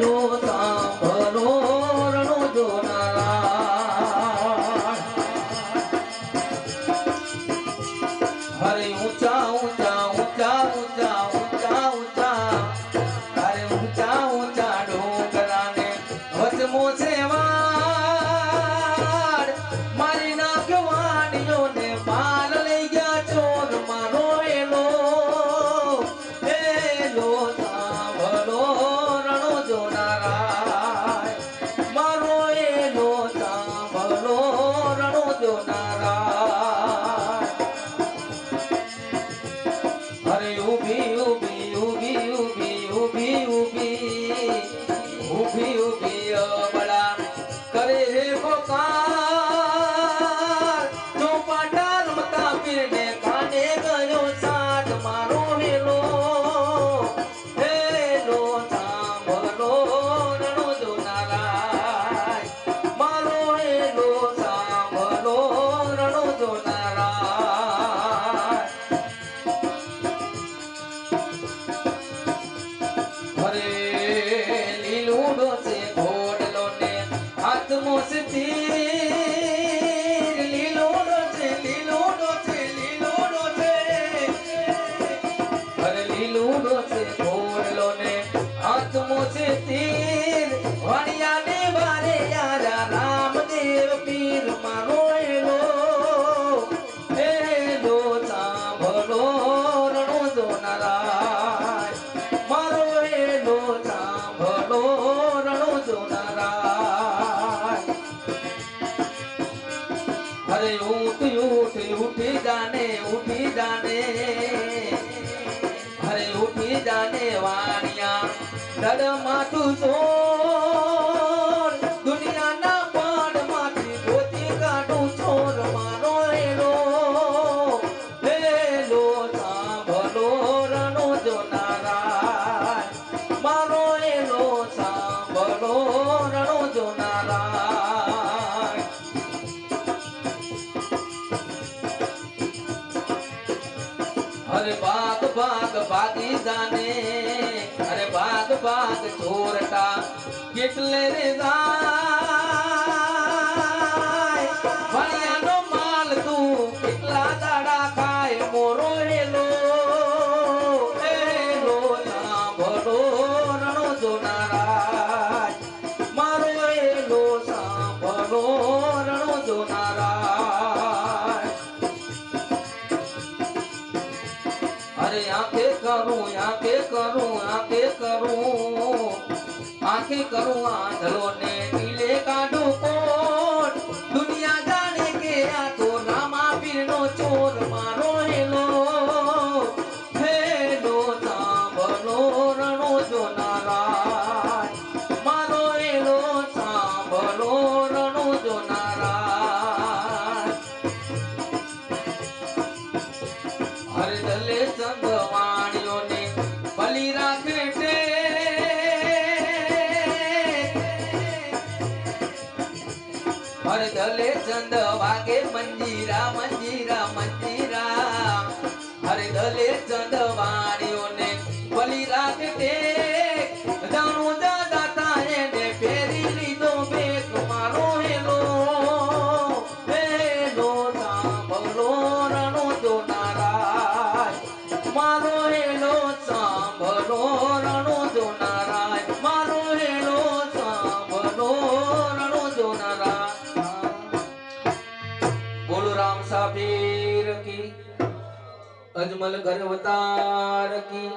લો સાંભળો રણો જોનારા હરે ઊંચા ઊંચા ઊંચા ઊંચા ઊંચા ઊંચા હરે ઊંચા ઊંચા ડોંગરાને વચમો સેવાડ મારી નાખ્યો વાણીઓને પાલ લઈ ગયા ચોર મારો એલો સાંભળો રણો જોનારા મારો એલો સાંભળો રણો જોનારા હરે ઉભી ઉભી ઉભી ઉભી ઉભી ઉભી ઉભી ઉભી અબળા કરે રે પોકાર ચોપાટા રમતા પીરને કાને ગયો સાથ મારો હેલો હેલો સાંભળો રણો જોનારા મારો હેલો સાંભળો રણો જોનારા હરે લીલુડો છે ઘોડલો ને હાથમો છે તીર લીલુડો છે લીલુડો છે લીલુડો છે હરે લીલુડો છે ઘોડલો ને હાથમો છે તીર વાણિયાને બારે યારા રામદેવ પીર મારો એલો એલો સાંભળો રણો જોનારા મારો એલો સાંભળો રણો જોનારા હરે ઊંટ ઊંટ ઉઠી જાને હરે ઉઠી જાને વાણિયા દડ માથું ચોર દુનિયાના પાડમાંથી ગોતી કાઢું ચોર મારો એલો એલો સાંભળો રણો જોનારા મારો એલો સાંભળો રણો જોનારા અરે ભાગ ભાગ ભાગી જાને અરે ભાગ ભાગ ચોરટા કેટલે રે જાય ભણિયાનો માલ તું કેટલા દાડા ખાય મોરો એલો એલો સાંભળો રણો જોનારા મારો એલો સાંભળો રણો જોનારા અરે આંખે કરું આંધળો ને ટીલે કાઢું કોટ દુનિયા જાણે કે આ તો રામા પીરનો ચોર મારો હેલો હેલો સાંભળો રણો જોનારા મારો હેલો સાંભળો રણો જોનારા હરે દલે ચંદવાણીઓને બલી રાખે હરે દલે ચંદ વાગે મંજીરા મંજીરા મંજીરા હરે દલે ચંદ વાણીઓને બલી રાખે જાણું દાદા એને ફેરી લીધો બેક મારો હેલો હેલો સાંભળો રણો જોનારા મારો હેલો સાંભળો રણો જોનારા મારો હેલો સાંભળો રણો જોનારા બોલો રામ સાબીર કી અજમલ ગરવતાર કી